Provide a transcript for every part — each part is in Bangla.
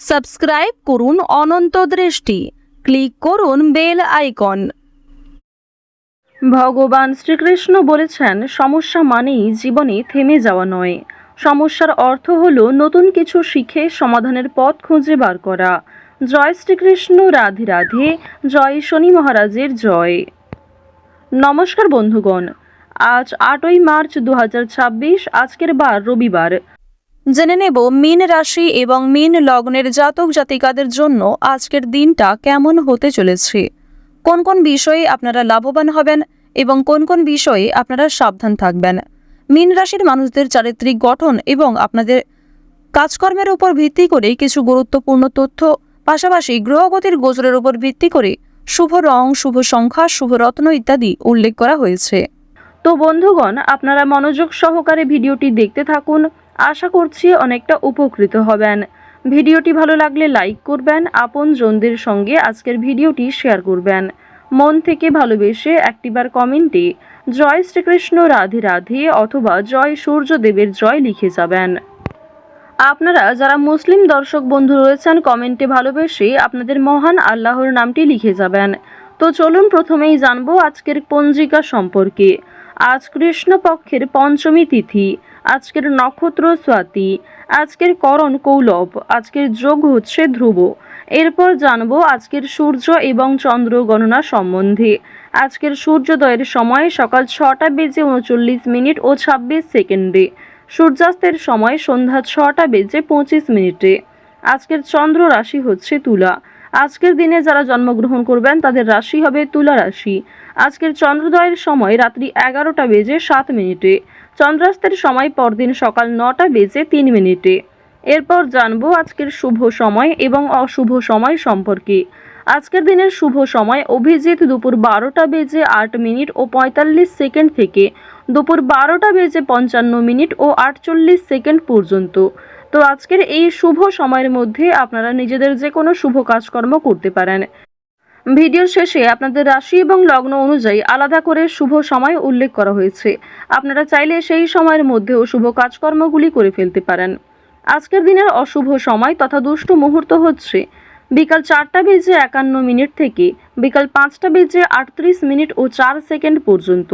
সাবস্ক্রাইব করুন অনন্ত দৃষ্টি, ক্লিক করুন বেল আইকন। ভগবান শ্রীকৃষ্ণ বলেছেন, সমস্যা মানেই জীবনে থেমে যাওয়া নয়, সমস্যার অর্থ হলো নতুন কিছু শিখে সমাধানের পথ খুঁজে বার করা। জয় শ্রীকৃষ্ণ, রাধে রাধে, জয় শনি মহারাজের জয়। নমস্কার বন্ধুগণ, আজ 8ই মার্চ 2026, আজকের বার রবিবার। জেনে নেব মীন রাশি এবং মীন লগ্নের জাতক জাতিকাদের জন্য আজকের দিনটা কেমন হতে চলেছে, কোন কোন বিষয়ে আপনারা লাভবান হবেন এবং কোন কোন বিষয়ে আপনারা সাবধান থাকবেন। মীন রাশির মানুষদের চারিত্রিক গঠন এবং আপনাদের কাজকর্মের উপর ভিত্তি করে কিছু গুরুত্বপূর্ণ তথ্য, পাশাপাশি গ্রহগতির গোচরের উপর ভিত্তি করে শুভ রং, শুভ সংখ্যা, শুভ রত্ন ইত্যাদি উল্লেখ করা হয়েছে। তো বন্ধুগণ, আপনারা মনোযোগ সহকারে ভিডিওটি দেখতে থাকুন, আশা করছি অনেকটা উপকৃত হবেন। ভিডিওটি ভালো লাগলে লাইক করবেন, আপনজনদের সঙ্গে আজকের ভিডিওটি শেয়ার করবেন। মন থেকে ভালোবেসে একটিবার কমেন্টে জয় শ্রীকৃষ্ণ, রাধে রাধে অথবা জয় সূর্যদেবের জয় লিখে যাবেন। আপনারা যারা মুসলিম দর্শক বন্ধু রয়েছেন, কমেন্টে ভালোবেসে আপনাদের মহান আল্লাহর নামটি লিখে যাবেন। তো চলুন প্রথমেই জানবো আজকের পঞ্জিকা সম্পর্কে। আজ কৃষ্ণপক্ষের পঞ্চমী তিথি, আজকের নক্ষত্র স্বাতি, আজকের করণ কৌলব, আজকের যোগ হচ্ছে ধ্রুব। এরপর জানবো আজকের সূর্য এবং চন্দ্র গণনা সম্বন্ধে। আজকের সূর্যোদয়ের সময় সকাল 6টা বেজে 39 মিনিট ও 26 সেকেন্ডে, সূর্যাস্তের সময় সন্ধ্যা 6টা বেজে 25 মিনিটে। আজকের চন্দ্র রাশি হচ্ছে তুলা। আজকের দিনে যারা জন্মগ্রহণ করবেন তাদের রাশি হবে তুলা রাশি। আজকের চন্দ্রোদয়ের সময় রাত্রি 11টা বেজে 7 মিনিটে, চন্দ্রাস্তের সময় পরদিন সকাল 9টা বেজে 3 মিনিটে। এরপর জানবো আজকের শুভ সময় এবং অশুভ সময় সম্পর্কে। আজকের দিনের শুভ সময় অভিজিৎ দুপুর 12টা বেজে 8 মিনিট ও 45 সেকেন্ড থেকে দুপুর 12টা বেজে 55 মিনিট ও 48 সেকেন্ড পর্যন্ত। তো আজকের এই শুভ সময়ের মধ্যে আপনারা নিজেদের যে কোনো শুভ কাজকর্ম করতে পারেন। ভিডিওর শেষে আপনাদের রাশি এবং লগ্ন অনুযায়ী আলাদা করে শুভ সময় উল্লেখ করা হয়েছে, আপনারা চাইলে সেই সময়ের মধ্যেও শুভ কাজকর্মগুলি করে ফেলতে পারেন। আজকের দিনের অশুভ সময় তথা দুষ্ট মুহূর্ত হচ্ছে বিকাল 4টা বেজে 51 মিনিট থেকে বিকাল 5টা বেজে 38 মিনিট ও 4 সেকেন্ড পর্যন্ত।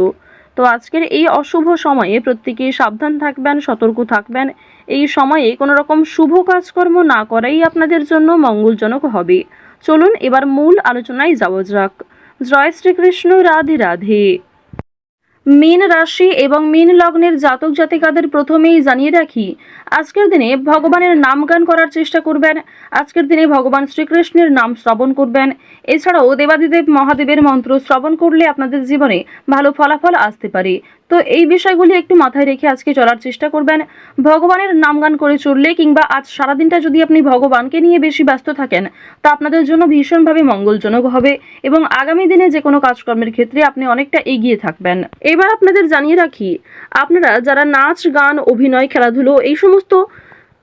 তো আজকের এই অশুভ সময়ে প্রত্যেকেই সাবধান থাকবেন, সতর্ক থাকবেন। এই সময়ে কোনো রকম শুভ কাজকর্ম না করাই আপনাদের জন্য মঙ্গলজনক হবে। চলুন এবার মূল আলোচনায় যাওয়া যাক। জয় শ্রীকৃষ্ণ, রাধে রাধে। মীন রাশি এবং মীন লগ্নের জাতক জাতিকাদের প্রথমেই জানিয়ে রাখি, আজকের দিনে ভগবানের নাম গান করার চেষ্টা করবেন। আজকের দিনে ভগবান শ্রীকৃষ্ণের নাম শ্রবণ করবেন। এছাড়াও দেবাদিদেব মহাদেবের মন্ত্র শ্রবণ করলে আপনাদের জীবনে ভালো ফলাফল আসতে পারে। তো এই বিষয়গুলি একটু মাথায় রেখে আজকে চলার চেষ্টা করবেন। ভগবানের নাম গান করে চললে কিংবা আজ সারাদিনটা যদি আপনি ভগবানকে নিয়ে বেশি ব্যস্ত থাকেন, তা আপনাদের জন্য ভীষণভাবে মঙ্গলজনক হবে এবং আগামী দিনে যে কোনো কাজকর্মের ক্ষেত্রে আপনি অনেকটা এগিয়ে থাকবেন। এবার আপনাদের জানিয়ে রাখি, আপনারা যারা নাচ, গান, অভিনয়, খেলাধুলো এই সমস্ত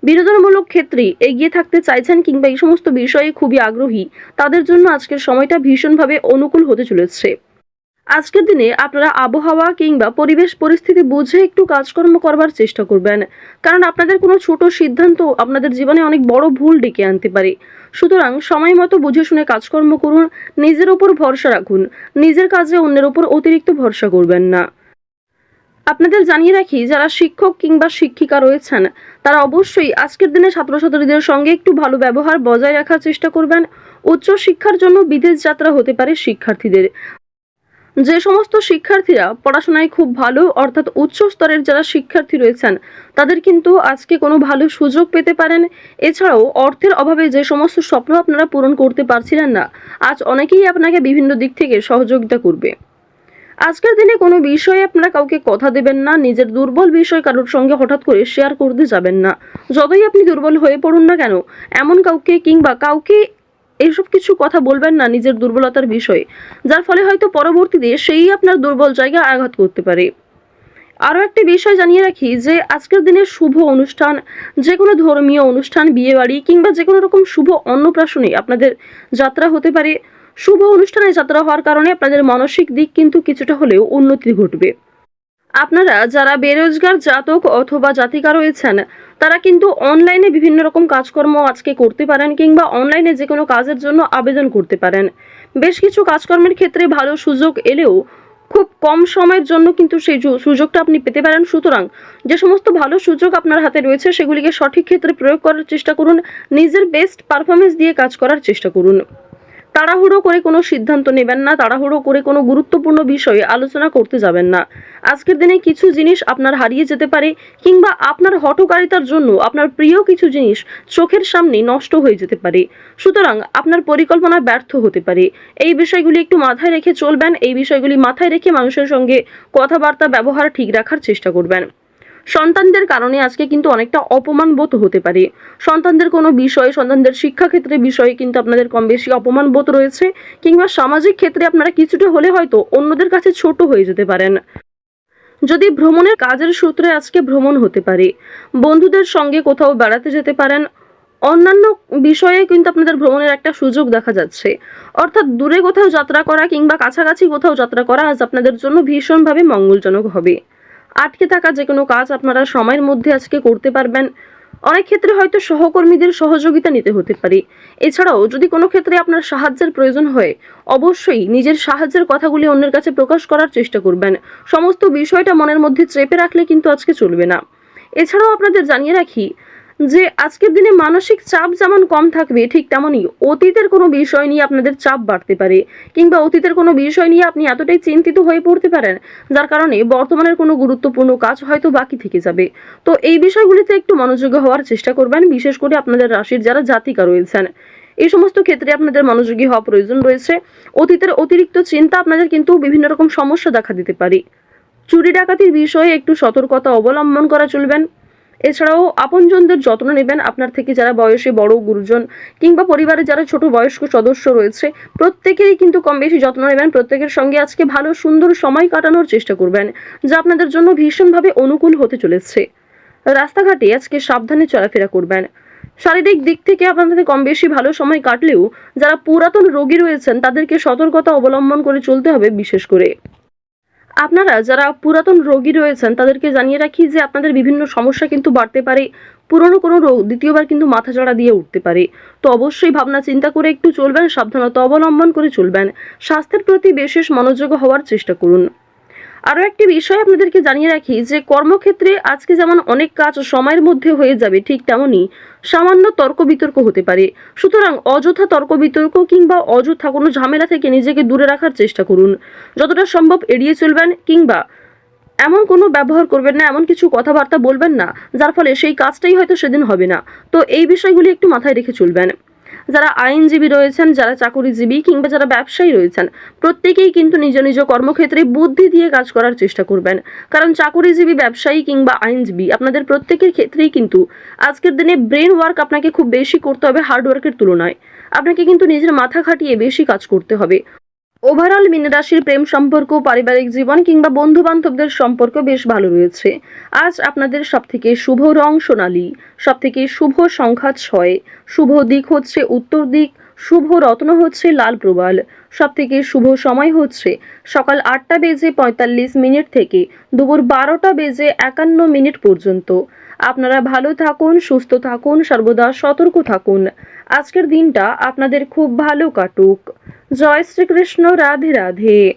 বিনোদনমূলক ক্ষেত্রে এগিয়ে থাকতে চাইছেন কিংবা এই সমস্ত বিষয়ে খুবই আগ্রহী, তাদের জন্য আজকের সময়টা ভীষণভাবে অনুকূল হতে চলেছে। আজকের দিনে আপনারা আবহাওয়া কিংবা পরিবেশ পরিস্থিতি বুঝে একটু কাজকর্ম করবার চেষ্টা করবেন, কারণ আপনাদের কোনো ছোট সিদ্ধান্ত আপনাদের জীবনে অনেক বড় ভুল ডেকে আনতে পারে। সুতরাং সময় মতো বুঝে শুনে কাজকর্ম করুন, নিজের উপর ভরসা রাখুন, নিজের কাজে অন্যের উপর অতিরিক্ত ভরসা করবেন না। আপনাদের জানিয়ে রাখি, যারা শিক্ষক কিংবা শিক্ষিকা রয়েছেন তারা অবশ্যই আজকের দিনে ছাত্রছাত্রীদের সঙ্গে একটু ভালো ব্যবহার বজায় রাখার চেষ্টা করবেন। উচ্চ শিক্ষার জন্য বিদেশ যাত্রা হতে পারে শিক্ষার্থীদের। যে সমস্ত শিক্ষার্থীরা পড়াশোনায় খুব ভালো, অর্থাৎ উচ্চ স্তরের যারা শিক্ষার্থী রয়েছেন, তাদের কিন্তু আজকে কোনো ভালো সুযোগ পেতে পারেন। এছাড়াও অর্থের অভাবে যে সমস্ত স্বপ্ন আপনারা পূরণ করতে পারছিলেন না, আজ অনেকেই আপনাকে বিভিন্ন দিক থেকে সহযোগিতা করবে। আজকের দিনে কোনো বিষয়ে আপনারা কাউকে কথা দেবেন না, নিজের দুর্বল বিষয় কারোর সঙ্গে হঠাৎ করে শেয়ার করতে যাবেন না। যতই আপনি দুর্বল হয়ে পড়ুন না কেন, এমন কাউকে কিংবা কাউকে এইসব কিছু কথা বলবেন না নিজের দুর্বলতার বিষয়ে, যার ফলে হয়তো পরবর্তীতে সেই আপনার দুর্বল জায়গা আঘাত করতে পারে। আরও একটি বিষয় জানিয়ে রাখি যে আজকের দিনের শুভ অনুষ্ঠান, যে কোনো ধর্মীয় অনুষ্ঠান, বিয়ে বাড়ি কিংবা যে কোনো রকম শুভ অন্নপ্রাশনে আপনাদের যাত্রা হতে পারে। শুভ অনুষ্ঠানে যাত্রা হওয়ার কারণে আপনাদের মানসিক দিক কিন্তু কিছুটা হলেও উন্নতি ঘটবে। আপনারা যারা বেরোজগার জাতক অথবা জাতিকা রয়েছেন, তারা কিন্তু অনলাইনে বিভিন্ন রকম কাজকর্ম আজকে করতে পারেন, কিংবা অনলাইনে যে কোনো কাজের জন্য আবেদন করতে পারেন। বেশ কিছু কাজকর্মের ক্ষেত্রে ভালো সুযোগ এলেও খুব কম সময়ের জন্য কিন্তু সেই সুযোগটা আপনি পেতে পারেন। সুতরাং যে সমস্ত ভালো সুযোগ আপনার হাতে রয়েছে সেগুলিকে সঠিক ক্ষেত্রে প্রয়োগ করার চেষ্টা করুন, নিজের বেস্ট পারফরমেন্স দিয়ে কাজ করার চেষ্টা করুন। তাড়াহুড়ো করে কোনো সিদ্ধান্ত নেবেন না, তাড়াহুড়ো করে কোনো গুরুত্বপূর্ণ বিষয়ে আলোচনা করতে যাবেন না। আজকের দিনে কিছু জিনিস আপনার হারিয়ে যেতে পারে, কিংবা আপনার হঠকারিতার জন্য আপনার প্রিয় কিছু জিনিস চোখের সামনে নষ্ট হয়ে যেতে পারে। সুতরাং আপনার পরিকল্পনা ব্যর্থ হতে পারে। এই বিষয়গুলি একটু মাথায় রেখে চলবেন, এই বিষয়গুলি মাথায় রেখে মানুষের সঙ্গে কথাবার্তা ব্যবহার ঠিক রাখার চেষ্টা করবেন। সন্তানদের কারণে আজকে কিন্তু অনেকটা অপমান বোধ হতে পারে। সন্তানদের কোনো বিষয়, সন্তানদের শিক্ষাক্ষেত্রে বিষয়ে কিন্তু আপনাদের কম বেশি অপমান বোধ রয়েছে, কিংবা সামাজিক ক্ষেত্রে আপনারা কিছুটা হলে হয়তো অন্যদের কাছে ছোট হয়ে যেতে পারেন। যদি ভ্রমণের কাজের সূত্রে আজকে ভ্রমণ হতে পারে, বন্ধুদের সঙ্গে কোথাও বেড়াতে যেতে পারেন, অন্যান্য বিষয়ে কিন্তু আপনাদের ভ্রমণের একটা সুযোগ দেখা যাচ্ছে। অর্থাৎ দূরে কোথাও যাত্রা করা কিংবা কাছাকাছি কোথাও যাত্রা করা আজ আপনাদের জন্য ভীষণভাবে মঙ্গলজনক হবে। আটকে থাকা যে কোনো কাজ আপনারা সময়ের মধ্যে আজকে করতে পারবেন। অনেক ক্ষেত্রে হয়তো সহকর্মীদের সহযোগিতা নিতে হতে পারে। এছাড়াও যদি কোনো ক্ষেত্রে আপনার সাহায্যের প্রয়োজন হয়, অবশ্যই নিজের সাহায্যের কথাগুলি অন্যের কাছে প্রকাশ করার চেষ্টা করবেন। সমস্ত বিষয়টা মনের মধ্যে চেপে রাখলে কিন্তু আজকে চলবে না। এছাড়াও আপনাদের জানিয়ে রাখি যে আজকের দিনে মানসিক চাপ যেমন কম থাকবে, ঠিক তেমনই অতীতের কোনো বিষয় নিয়ে আপনাদের চাপ বাড়তে পারে, কিংবা অতীতের কোনো বিষয় নিয়ে আপনি এতটাই চিন্তিত হয়ে পড়তে পারেন যার কারণে বর্তমানের কোনো গুরুত্বপূর্ণ কাজ হয়তো বাকি থেকে যাবে। তো এই বিষয়গুলিতে একটু মনোযোগী হওয়ার চেষ্টা করবেন, বিশেষ করে আপনাদের রাশির যারা জাতিকা রয়েছেন। এই সমস্ত ক্ষেত্রে আপনাদের মনোযোগী হওয়া প্রয়োজন রয়েছে। অতীতের অতিরিক্ত চিন্তা আপনাদের কিন্তু বিভিন্ন রকম সমস্যা দেখা দিতে পারে। চুরি ডাকাতির বিষয়ে একটু সতর্কতা অবলম্বন করা চলবেন। এছাড়াও আপনজনদের যত্ন নেবেন। আপনার থেকে যারা বয়সে বড়, গুরুজন কিংবা পরিবারের যারা ছোট বয়স্ক সদস্য রয়েছে, প্রত্যেকেরই কিন্তু কম বেশি যত্ন নেবেন। প্রত্যেকের সঙ্গে আজকে ভালো সুন্দর সময় কাটানোর চেষ্টা করবেন, যা আপনাদের জন্য ভীষণভাবে অনুকূল হতে চলেছে। রাস্তাঘাটে আজকে সাবধানে চলাফেরা করবেন। শারীরিক দিক থেকে আপনাদের কম বেশি ভালো সময় কাটলেও যারা পুরাতন রোগী রয়েছেন তাদেরকে সতর্কতা অবলম্বন করে চলতে হবে। বিশেষ করে আপনারা যারা পুরাতন রোগী রয়েছেন তাদেরকে জানিয়ে রাখি যে আপনাদের বিভিন্ন সমস্যা কিন্তু বাড়তে পারে। পুরনো কোনো রোগ দ্বিতীয়বার কিন্তু মাথাচাড়া দিয়ে উঠতে পারে। তো অবশ্যই ভাবনা চিন্তা করে একটু চলবেন, সাবধানতা অবলম্বন করে চলবেন। স্বাস্থ্যের প্রতি বিশেষ মনোযোগ হওয়ার চেষ্টা করুন। আরও একটি বিষয় আপনাদেরকে জানিয়ে রাখি যে কর্মক্ষেত্রে আজকে যেমন অনেক কাজ সময়ের মধ্যে হয়ে যাবে, ঠিক তেমনই সামান্য তর্ক বিতর্ক হতে পারে। সুতরাং অযথা তর্ক বিতর্ক কিংবা অযথা কোনো ঝামেলা থেকে নিজেকে দূরে রাখার চেষ্টা করুন। যতটা সম্ভব এড়িয়ে চলবেন, কিংবা এমন কোনো ব্যবহার করবেন না, এমন কিছু কথাবার্তা বলবেন না যার ফলে সেই কাজটাই হয়তো সেদিন হবে না। তো এই বিষয়গুলি একটু মাথায় রেখে চলবেন। যারা আইনজীবী রয়েছেন, যারা চাকরিজীবী কিংবা যারা ব্যবসায়ী রয়েছেন, প্রত্যেকেই কিন্তু নিজ নিজ কর্মক্ষেত্রে বুদ্ধি দিয়ে কাজ করার চেষ্টা করবেন। কারণ চাকরিজীবী, ব্যবসায়ী কিংবা আইনজীবী আপনাদের প্রত্যেকের ক্ষেত্রেই কিন্তু আজকের দিনে ব্রেন ওয়ার্ক আপনাকে খুব বেশি করতে হবে হার্ড ওয়ার্কের তুলনায়। আপনাকে কিন্তু নিজের মাথা খাটিয়ে বেশি কাজ করতে হবে। ওভারঅল মীন রাশির প্রেম সম্পর্ক, পারিবারিক জীবন কিংবা বন্ধু বান্ধবদের সম্পর্ক বেশ ভালো রয়েছে। আজ আপনাদের সবথেকে শুভ রং সোনালী, সবথেকে শুভ সংখ্যা 6, শুভ দিক হচ্ছে উত্তর দিক, শুভ রত্ন হচ্ছে লাল প্রবাল, সবথেকে শুভ সময় হচ্ছে সকাল 8টা বেজে 45 মিনিট থেকে দুপুর 12টা বেজে 51 মিনিট পর্যন্ত। আপনারা ভালো থাকুন, সুস্থ থাকুন, সর্বদা সতর্ক থাকুন। আজকের দিনটা আপনাদের খুব ভালো কাটুক। জয় শ্রীকৃষ্ণ। রাধে রাধে।